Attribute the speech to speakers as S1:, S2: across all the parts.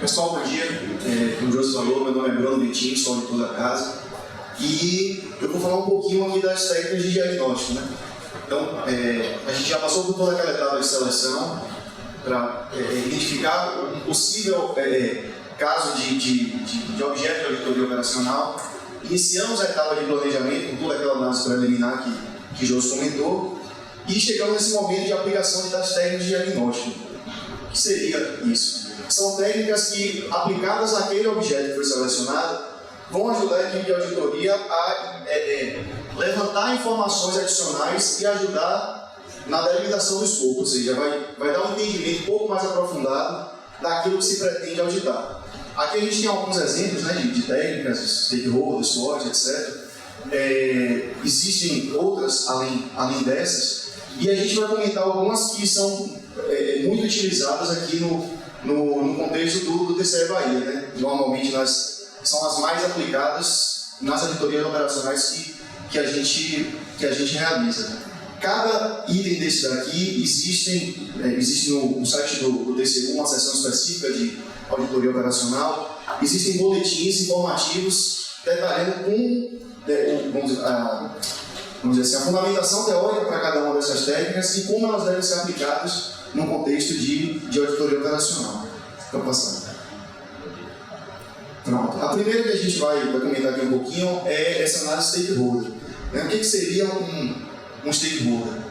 S1: Pessoal, bom dia. Como o José falou, meu nome é Bruno Vitinho, sou auditor da casa. E eu vou falar um pouquinho aqui das técnicas de diagnóstico, né? Então, a gente já passou por toda aquela etapa de seleção para identificar um possível caso de objeto de auditoria operacional. Iniciamos a etapa de planejamento com toda aquela análise preliminar que o José comentou. E chegamos nesse momento de aplicação das técnicas de diagnóstico. O que seria isso? São técnicas que, aplicadas naquele objeto que foi selecionado, vão ajudar a equipe de auditoria a levantar informações adicionais e ajudar na delimitação do escopo, ou seja, vai dar um entendimento um pouco mais aprofundado daquilo que se pretende auditar. Aqui a gente tem alguns exemplos, né, de técnicas, stakeholders, SWOT, etc. Existem outras além dessas, e a gente vai comentar algumas que são muito utilizadas aqui no contexto do TCE Bahia, né? Normalmente são as mais aplicadas nas auditorias operacionais que a gente realiza. Cada item desse daqui existe no site do TCU uma seção específica de auditoria operacional. Existem boletins informativos detalhando vamos dizer assim, a fundamentação teórica para cada uma dessas técnicas e como elas devem ser aplicadas no contexto de auditoria operacional. Então, passando. Pronto. A primeira que a gente vai comentar aqui um pouquinho é essa análise stakeholder. O que seria um stakeholder?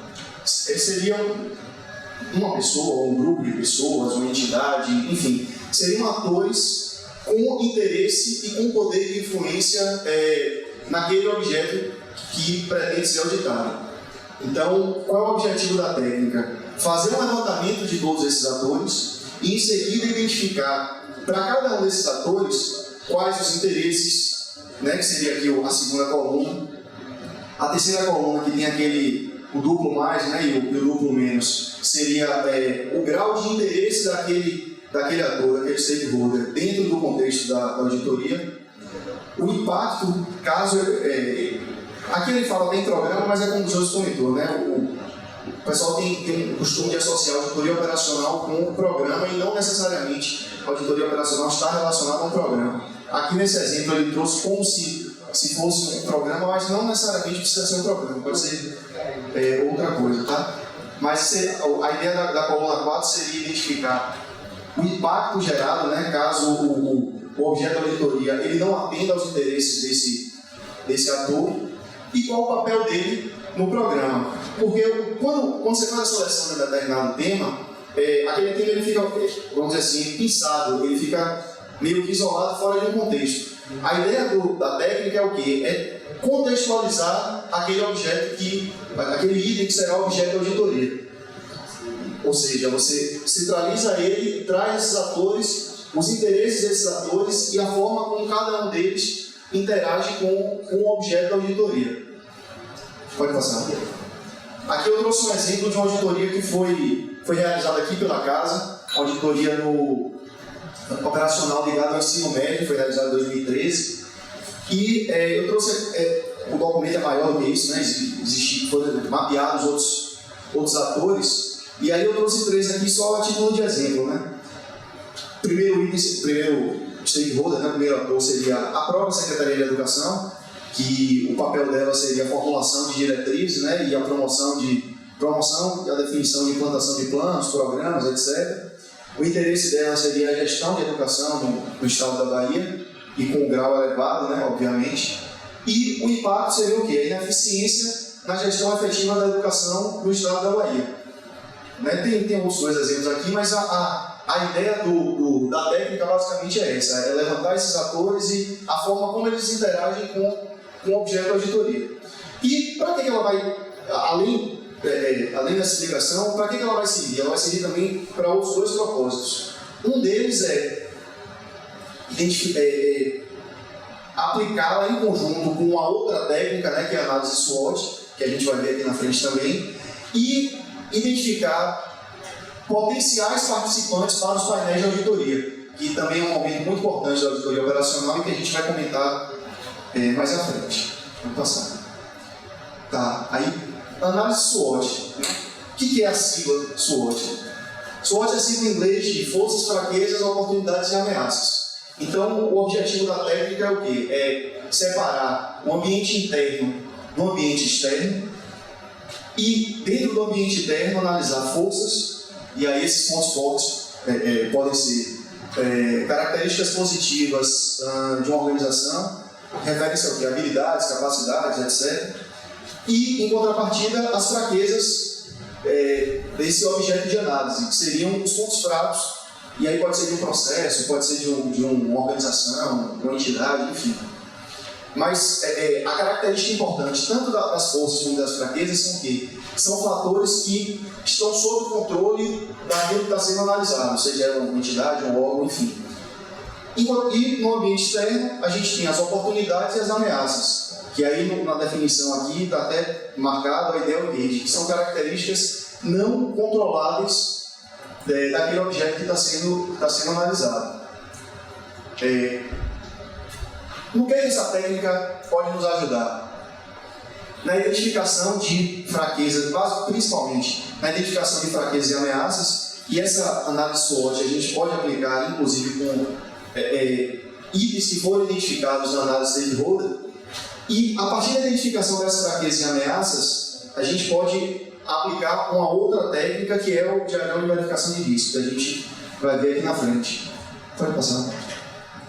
S1: Seria uma pessoa, um grupo de pessoas, uma entidade, enfim, seriam atores com interesse e com poder de influência naquele objeto que pretende ser auditado. Então, qual é o objetivo da técnica? Fazer um levantamento de todos esses atores e, em seguida, identificar para cada um desses atores quais os interesses, né, que seria aqui a segunda coluna. A terceira coluna, que tem o duplo mais, né, e o duplo menos, seria o grau de interesse daquele ator, daquele stakeholder, dentro do contexto da auditoria. O impacto, caso... aqui ele fala tem programa, mas é como o José comentou, né? O pessoal tem um costume de associar a auditoria operacional com o programa e não necessariamente a auditoria operacional está relacionada a um programa. Aqui nesse exemplo ele trouxe como se fosse um programa, mas não necessariamente precisa ser um programa, pode ser outra coisa, tá? Mas a ideia da coluna 4 seria identificar o impacto gerado, né, caso o objeto da auditoria ele não atenda aos interesses desse ator e qual o papel dele no programa. Porque quando você faz a seleção de determinado tema, aquele tema ele fica, vamos dizer assim, pinçado, ele fica meio que isolado fora de um contexto. A ideia da técnica é o quê? É contextualizar aquele objeto aquele item que será objeto da auditoria. Ou seja, você centraliza ele, traz esses atores, os interesses desses atores e a forma como cada um deles interage com o objeto da auditoria. Pode passar. Aqui eu trouxe um exemplo de uma auditoria que foi realizada aqui pela casa, auditoria operacional ligada ao ensino médio, foi realizada em 2013. E eu trouxe, o documento é maior do que isso, né? Foram mapeados outros atores, e aí eu trouxe 3 aqui só a título de exemplo, né? Primeiro stakeholder, né? O primeiro ator seria a própria Secretaria de Educação, que o papel dela seria a formulação de diretrizes, né, e a promoção e a definição de implantação de planos, programas, etc. O interesse dela seria a gestão de educação no estado da Bahia, e com um grau elevado, né, obviamente. E o impacto seria o quê? A ineficiência na gestão efetiva da educação no estado da Bahia. né? Tem outros dois exemplos aqui, mas a ideia da técnica basicamente é essa, é levantar esses atores e a forma como eles interagem com o objeto da auditoria. E para que ela vai, além dessa explicação, para que ela vai servir? Ela vai servir também para outros dois propósitos. Um deles é aplicá-la em conjunto com uma outra técnica, né, que é a análise SWOT, que a gente vai ver aqui na frente também, e identificar potenciais participantes para os painéis de auditoria, que também é um momento muito importante da auditoria operacional e que a gente vai comentar mais à frente. Vamos passar. Tá, aí, análise SWOT. O que é a sigla SWOT? SWOT é a sigla em inglês de forças, fraquezas, oportunidades e ameaças. Então, o objetivo da técnica é o quê? É separar o ambiente interno do ambiente externo e, dentro do ambiente interno, analisar forças, e aí esses pontos fortes podem ser características positivas de uma organização, referem-se ao quê? Habilidades, capacidades, etc. E, em contrapartida, as fraquezas desse objeto de análise, que seriam os pontos fracos. E aí pode ser de um processo, pode ser de uma organização, de uma entidade, enfim. Mas a característica importante, tanto das forças como das fraquezas, são o quê? São fatores que estão sob o controle daquilo que está sendo analisado, seja uma entidade, um órgão, enfim. E no ambiente externo, a gente tem as oportunidades e as ameaças, que aí na definição aqui está até marcado a ideia ambiente, que são características não controláveis daquele objeto que está sendo analisado. No que essa técnica pode nos ajudar? Na identificação de fraquezas, principalmente na identificação de fraquezas e ameaças, e essa análise SWOT a gente pode aplicar, inclusive, com itens que foram identificados na análise stakeholder, e a partir da identificação dessas fraquezas e ameaças, a gente pode aplicar uma outra técnica que é o diagrama de verificação de risco, que a gente vai ver aqui na frente. Pode passar.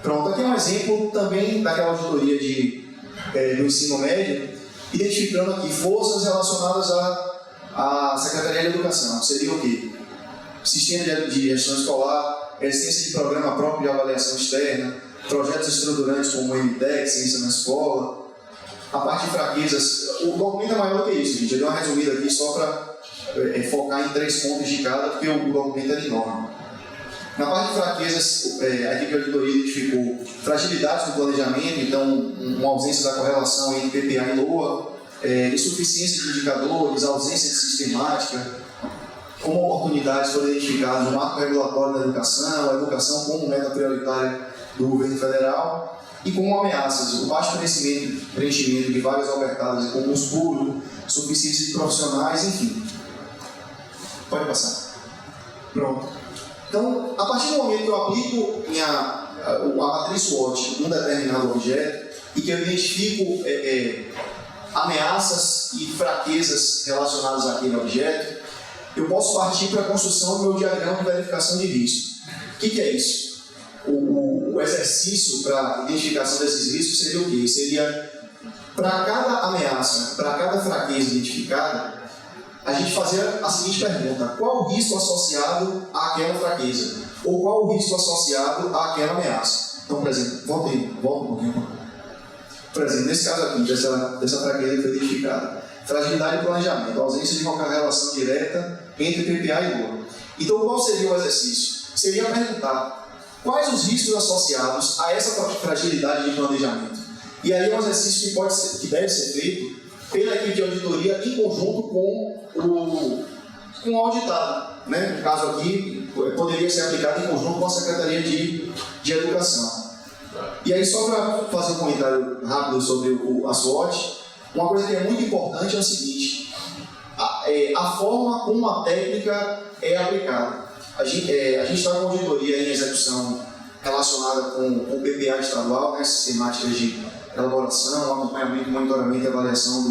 S1: Pronto, aqui é um exemplo também daquela auditoria do ensino médio, identificando aqui forças relacionadas à Secretaria de Educação. Seria o quê? Sistema de gestão escolar, existência de programa próprio de avaliação externa, projetos estruturantes como o MTEC, Ciência na Escola. A parte de fraquezas, o documento é maior do que isso, gente. Eu dei uma resumida aqui só para focar em 3 pontos de cada, porque o documento é enorme. Na parte de fraquezas, a equipe de auditoria identificou fragilidades no planejamento, então uma ausência da correlação entre PPA e LOA, insuficiência de indicadores, ausência de sistemática. Como oportunidades foram identificadas o marco regulatório da educação, a educação como meta prioritária do governo federal, e como ameaças, o baixo preenchimento de vagas ofertadas em concurso público, suficiência de profissionais, enfim. Pode passar. Pronto. Então, a partir do momento que eu aplico a matriz SWOT em um determinado objeto e que eu identifico ameaças e fraquezas relacionadas àquele objeto, eu posso partir para a construção do meu diagrama de verificação de risco. O que é isso? O exercício para a identificação desses riscos seria o quê? Seria, para cada ameaça, para cada fraqueza identificada, a gente fazer a seguinte pergunta: qual o risco associado àquela fraqueza? Ou qual o risco associado àquela ameaça? Então, por exemplo, volta um pouquinho. Por exemplo, nesse caso aqui, dessa fraqueza que foi identificada, fragilidade de planejamento, ausência de qualquer relação direta entre PPA e LOA. Então, qual seria o exercício? Seria perguntar quais os riscos associados a essa fragilidade de planejamento. E aí é um exercício que deve ser feito pela equipe de auditoria em conjunto com o auditado. Né? No caso aqui, poderia ser aplicado em conjunto com a Secretaria de Educação. E aí, só para fazer um comentário rápido sobre a SWOT, uma coisa que é muito importante é o seguinte: a forma como a técnica é aplicada. A gente está com auditoria em execução relacionada com o PPA estadual, né, sistemáticas de elaboração, acompanhamento, monitoramento e avaliação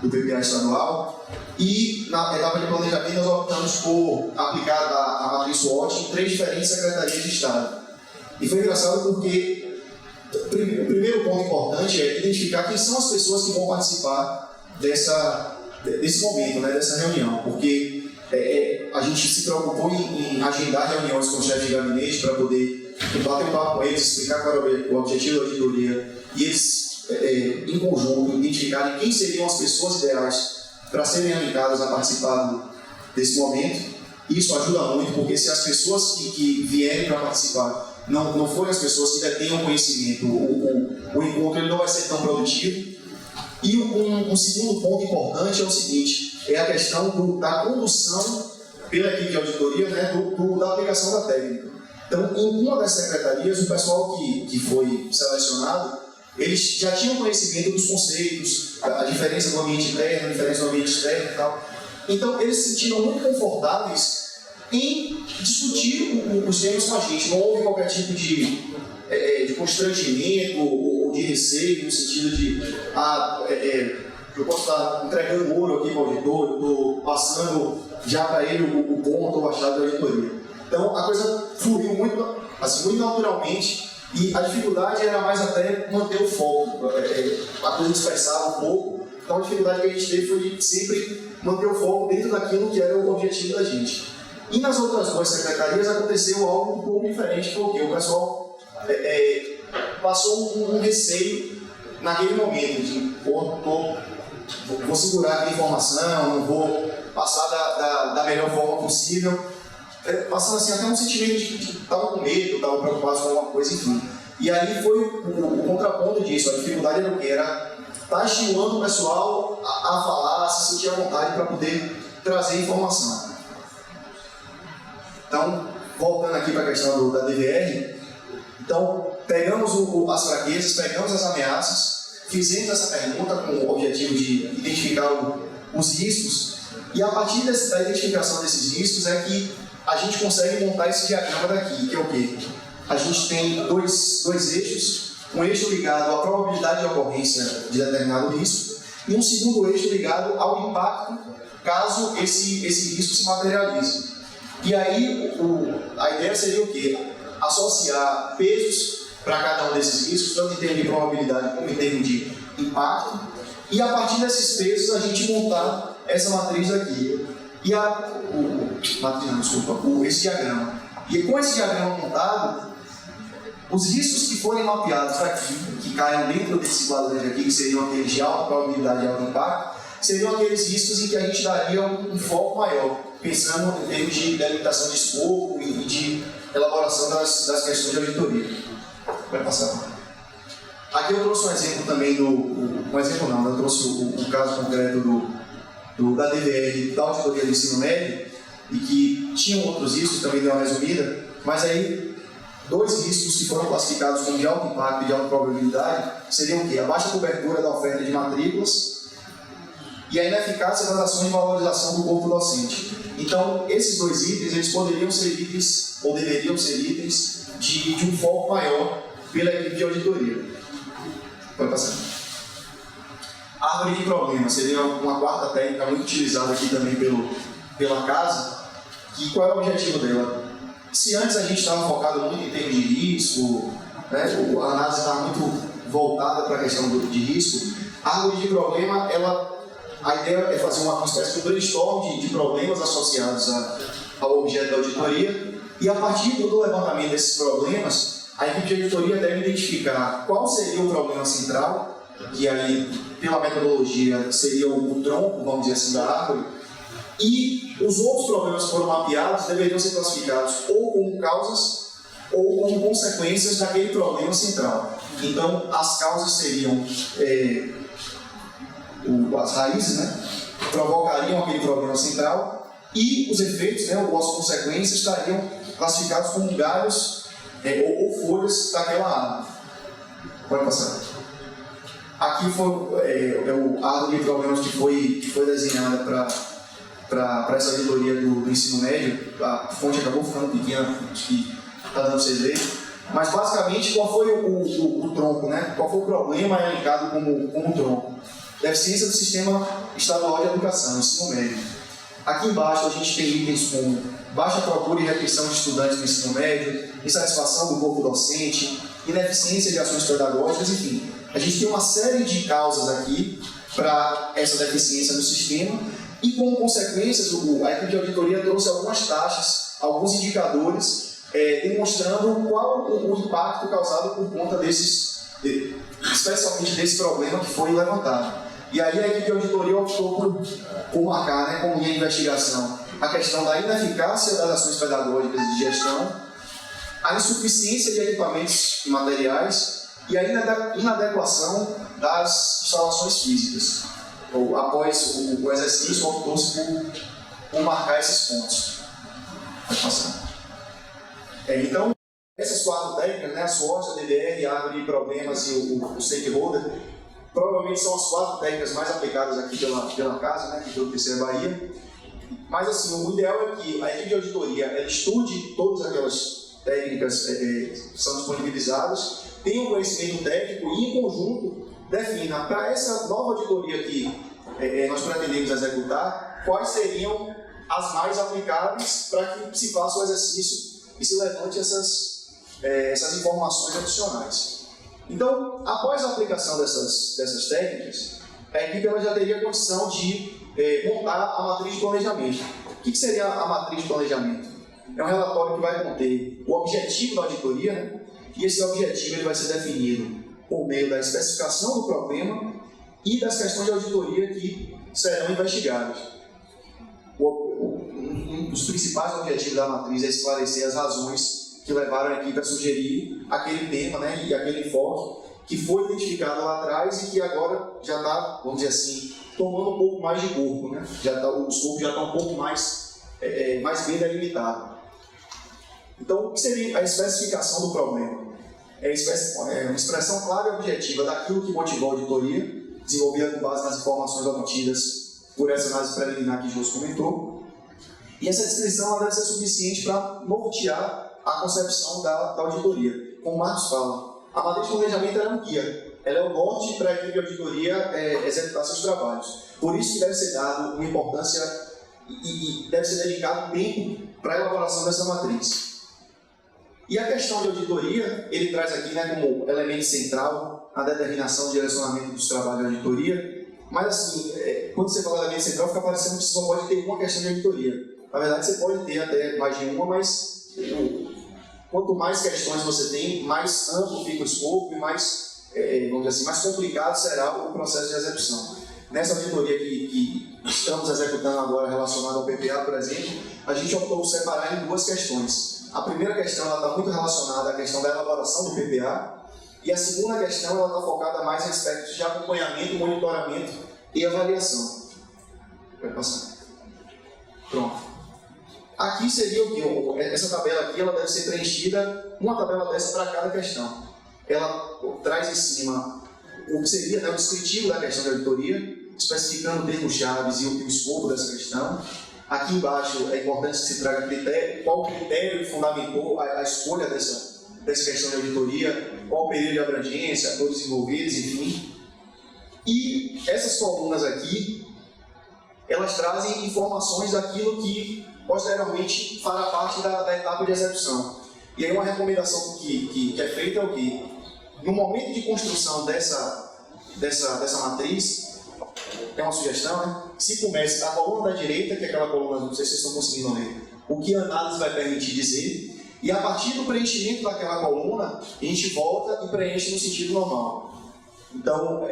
S1: do PPA estadual. E na etapa de planejamento nós optamos por aplicar a matriz SWOT em 3 diferentes secretarias de Estado. E foi engraçado porque o primeiro ponto importante é identificar quem são as pessoas que vão participar desse momento, né, dessa reunião, porque a gente se preocupou em agendar reuniões com o chefe de gabinete para poder bater um papo com eles, explicar qual era o objetivo da auditoria e eles, em conjunto, identificarem quem seriam as pessoas ideais para serem alinhadas a participar desse momento. Isso ajuda muito, porque se as pessoas que vierem para participar não forem as pessoas que detenham conhecimento, o encontro ele não vai ser tão produtivo. E um segundo ponto importante é o seguinte, é a questão da condução pela equipe de auditoria, né, da aplicação da técnica. Então, em uma das secretarias, o pessoal que foi selecionado, eles já tinham conhecimento dos conceitos, a diferença do ambiente interno, a diferença do ambiente externo e tal. Então, eles se sentiram muito confortáveis em discutir os temas com a gente. Não houve qualquer tipo de constrangimento ou de receio, no sentido de eu posso estar entregando ouro aqui para o auditor, eu estou passando já para ele o ponto ou a chave da auditoria. Então, a coisa fluiu muito, assim, muito naturalmente e a dificuldade era mais até manter o foco. A coisa dispersava um pouco, então a dificuldade que a gente teve foi de sempre manter o foco dentro daquilo que era o objetivo da gente. E nas outras duas secretarias aconteceu algo um pouco diferente, porque o pessoal passou um receio naquele momento de vou segurar aqui a informação, não vou passar da melhor forma possível, passando assim até um sentimento de que estava com medo, estava preocupado com alguma coisa, enfim. E aí foi o contraponto disso, a dificuldade era o quê? Era estar estimulando o pessoal a falar, a se sentir à vontade para poder trazer informação. Então, voltando aqui para a questão da DVR, então, pegamos as fraquezas, pegamos as ameaças, fizemos essa pergunta com o objetivo de identificar os riscos, e a partir da identificação desses riscos é que a gente consegue montar esse diagrama daqui, que é o quê? A gente tem dois eixos, um eixo ligado à probabilidade de ocorrência de determinado risco, e um segundo eixo ligado ao impacto caso esse risco se materialize. E aí, a ideia seria o quê? Associar pesos para cada um desses riscos, tanto em termos de probabilidade como em termos de impacto, e a partir desses pesos a gente montar essa matriz aqui. E esse diagrama. E com esse diagrama montado, os riscos que forem mapeados aqui, que caiam dentro desse quadrante aqui, que seriam aqueles de alta probabilidade e alto impacto, seriam aqueles riscos em que a gente daria um foco maior, pensando em termos de delimitação de escopo e de elaboração das questões de auditoria. Vai passar. Aqui eu trouxe um exemplo também eu trouxe o caso concreto da DVR, da auditoria do ensino médio, e que tinham outros riscos, também deu uma resumida, mas aí dois riscos que foram classificados como de alto impacto e de alta probabilidade seriam o quê? A baixa cobertura da oferta de matrículas e a ineficácia das ações de valorização do corpo docente. Então, esses dois itens, eles poderiam ser itens, ou deveriam ser itens, de um foco maior pela equipe de auditoria. Pode passar. Árvore de problema seria uma quarta técnica muito utilizada aqui também pela casa. E qual é o objetivo dela? Se antes a gente estava focado muito em termos de risco, né, a análise estava muito voltada para a questão de risco, a árvore de problema, a ideia é fazer uma espécie de brainstorm de problemas associados ao objeto da auditoria, e a partir do levantamento desses problemas, a equipe de auditoria deve identificar qual seria o problema central, que aí, pela metodologia, seria o tronco, vamos dizer assim, da árvore, e os outros problemas que foram mapeados deveriam ser classificados ou como causas ou como consequências daquele problema central. Então, as causas seriam as raízes, né, provocariam aquele problema central, e os efeitos, né, ou as consequências, estariam classificados como galhos ou folhas daquela árvore. Pode passar. Aqui foi a árvore de problemas que foi desenhada para essa auditoria do ensino médio. A fonte acabou ficando pequena, acho que está dando para vocês verem. Mas basicamente, qual foi o tronco, né? Qual foi o problema elencado como tronco? Deficiência do Sistema Estadual de Educação, ensino médio. Aqui embaixo a gente tem itens como baixa procura e retenção de estudantes no ensino médio, insatisfação do corpo docente, ineficiência de ações pedagógicas, enfim. A gente tem uma série de causas aqui para essa deficiência no sistema, E, como consequências, a equipe de auditoria trouxe algumas taxas, alguns indicadores, demonstrando qual o impacto causado por conta especialmente desse problema que foi levantado. E aí a equipe de auditoria optou por marcar, né, como linha de investigação, a questão da ineficácia das ações pedagógicas de gestão, a insuficiência de equipamentos e materiais e a inadequação das instalações físicas. Após o exercício, optou-se por marcar esses pontos. Pode passar. Então, essas 4 técnicas, né, a SWOT, a DDR, a árvore de problemas e o stakeholder, provavelmente são as 4 técnicas mais aplicadas aqui pela casa, né, aqui pelo TCE Bahia. Mas, assim, o ideal é que a equipe de auditoria ela estude todas aquelas técnicas que são disponibilizadas, tenha um conhecimento técnico e, em conjunto, defina para essa nova auditoria que nós pretendemos executar, quais seriam as mais aplicáveis para que se faça o exercício e se levante essas informações adicionais. Então, após a aplicação dessas técnicas, a equipe ela já teria condição de montar a matriz de planejamento. O que seria a matriz de planejamento? É um relatório que vai conter o objetivo da auditoria, né? E esse objetivo ele vai ser definido por meio da especificação do problema e das questões de auditoria que serão investigadas. Um dos principais objetivos da matriz é esclarecer as razões que levaram a equipe a sugerir aquele tema, né, e aquele enfoque que foi identificado lá atrás e que agora já está, vamos dizer assim, tomando um pouco mais de corpo, né? O escopo já está um pouco mais bem delimitado. Então, o que seria a especificação do problema? É uma expressão clara e objetiva daquilo que motivou a auditoria, desenvolvida com base nas informações obtidas por essa análise preliminar que o José comentou. E essa descrição ela deve ser suficiente para nortear a concepção da auditoria. Como o Marcos fala, a matriz de planejamento é um guia, ela é o norte para a equipe de auditoria executar seus trabalhos. Por isso que deve ser dado uma importância e deve ser dedicado tempo para a elaboração dessa matriz. E a questão de auditoria, ele traz aqui, né, como elemento central a determinação e direcionamento dos trabalhos de auditoria, mas assim, quando você fala elemento central, fica parecendo que você só pode ter uma questão de auditoria. Na verdade, você pode ter até mais de uma, mas quanto mais questões você tem, mais amplo fica o escopo e mais, vamos dizer assim, mais complicado será o processo de execução. Nessa auditoria que estamos executando agora relacionada ao PPA, por exemplo, a gente optou por separar em 2 questões. A primeira questão está muito relacionada à questão da elaboração do PPA e a segunda questão está focada mais em aspectos de acompanhamento, monitoramento e avaliação. Vai passar. Pronto. Aqui seria o que? Essa tabela aqui ela deve ser preenchida, uma tabela dessa para cada questão. Ela traz em cima o que seria, né, o descritivo da questão de auditoria, especificando termos-chave e o escopo dessa questão. Aqui embaixo é importante que se traga qual o critério que fundamentou a escolha dessa questão de auditoria, qual o período de abrangência, atores envolvidos, enfim. E essas colunas aqui, elas trazem informações daquilo que posteriormente fará parte da etapa de execução. E aí uma recomendação que é feita é o quê? No momento de construção dessa matriz, é uma sugestão, né? Se comece da coluna da direita, que é aquela coluna, não sei se vocês estão conseguindo ler, o que a análise vai permitir dizer, e a partir do preenchimento daquela coluna, a gente volta e preenche no sentido normal. Então,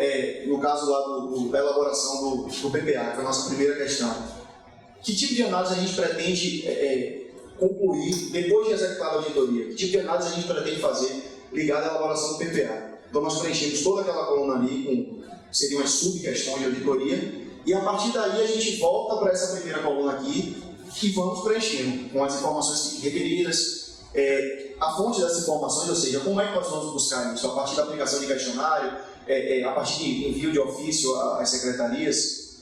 S1: no caso lá da elaboração do PPA, que foi a nossa primeira questão, que tipo de análise a gente pretende concluir depois de executar a auditoria? Que tipo de análise a gente pretende fazer ligada à elaboração do PPA? Então, nós preenchemos toda aquela coluna ali seriam as sub-questões de auditoria, e a partir daí a gente volta para essa primeira coluna aqui e vamos preenchendo com as informações requeridas, a fonte dessas informações, ou seja, como é que nós vamos buscar isso? A partir da aplicação de questionário, a partir de envio de ofício às secretarias,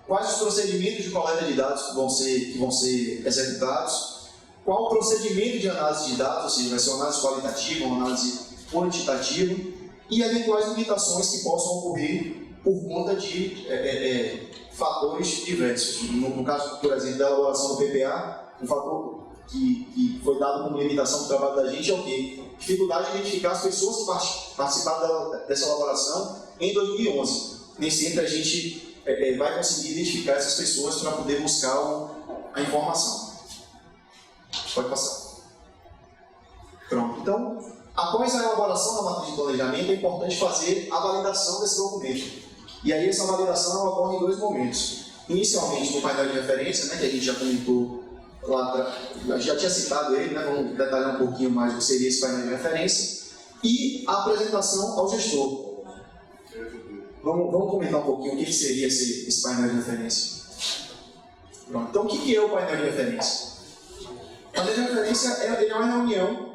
S1: quais os procedimentos de coleta de dados que vão ser executados, qual o procedimento de análise de dados, ou seja, vai ser uma análise qualitativa, uma análise quantitativa, e eventuais limitações que possam ocorrer por conta de fatores diversos. No caso, por exemplo, da elaboração do PPA, um fator que foi dado como limitação do trabalho da gente é o quê? Dificuldade de identificar as pessoas que participaram dessa elaboração em 2011. Nem sempre a gente vai conseguir identificar essas pessoas para poder buscar a informação. Pode passar. Pronto. Então, após a elaboração da matriz de planejamento, é importante fazer a validação desse documento. E aí essa validação ocorre em 2 momentos. Inicialmente no painel de referência, né, que a gente já comentou lá, já tinha citado ele, né, vamos detalhar um pouquinho mais o que seria esse painel de referência, e a apresentação ao gestor. Vamos comentar um pouquinho o que seria esse painel de referência. Pronto. Então, o que é o painel de referência? O painel de referência é uma reunião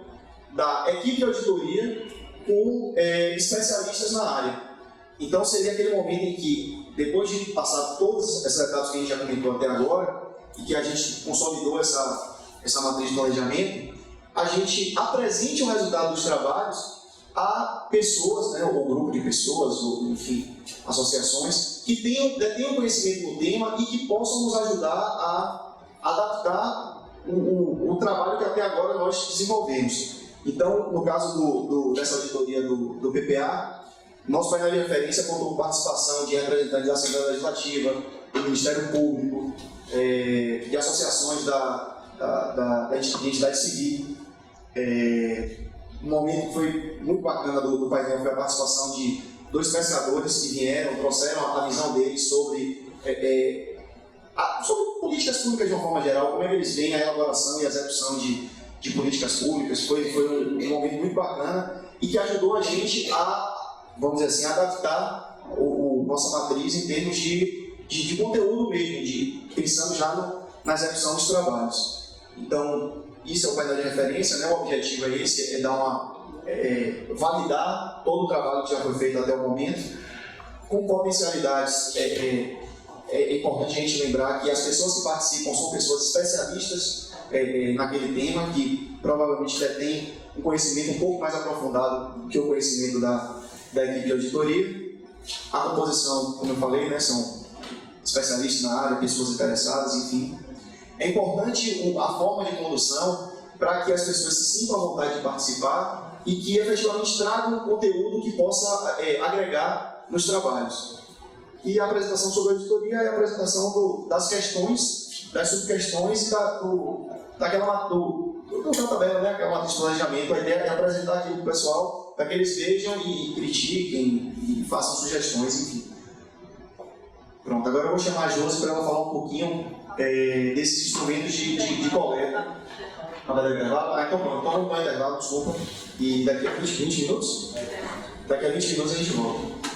S1: da equipe de auditoria com especialistas na área. Então, seria aquele momento em que, depois de passar todas essas etapas que a gente já comentou até agora, e que a gente consolidou essa matriz de planejamento, a gente apresente o resultado dos trabalhos a pessoas, né, ou grupo de pessoas, ou enfim, associações, que tenham conhecimento no tema e que possam nos ajudar a adaptar o trabalho que até agora nós desenvolvemos. Então, no caso dessa auditoria do PPA, nosso painel de referência contou com participação de representantes da Assembleia Legislativa, do Ministério Público, de associações da entidade civil. Um momento que foi muito bacana do painel foi a participação de 2 pescadores que vieram, trouxeram a visão deles sobre políticas públicas de uma forma geral, como é que eles veem a elaboração e a execução de políticas públicas. Foi um momento muito bacana e que ajudou a gente a, vamos dizer assim, adaptar nossa matriz em termos de conteúdo mesmo, pensando já na execução dos trabalhos. Então, isso é o painel de referência, né? O objetivo é esse, validar todo o trabalho que já foi feito até o momento, com potencialidades. É importante a gente lembrar que as pessoas que participam são pessoas especialistas naquele tema, que provavelmente detêm um conhecimento um pouco mais aprofundado do que o conhecimento da equipe de auditoria. A composição, como eu falei, né, são especialistas na área, pessoas interessadas, enfim. É importante a forma de condução para que as pessoas se sintam à vontade de participar e que efetivamente tragam um conteúdo que possa agregar nos trabalhos. E a apresentação sobre a auditoria é a apresentação das questões, das subquestões e daquela tabela, né, aquela matriz de planejamento. A ideia é apresentar aquilo para o pessoal, para que eles vejam e critiquem e façam sugestões, enfim. Pronto, agora eu vou chamar a Josi para ela falar um pouquinho desses instrumentos de coleta. Vai dar intervalo? Então pronto, então vamos dar intervalo, desculpa. E daqui a 20 minutos? Daqui a 20 minutos a gente volta.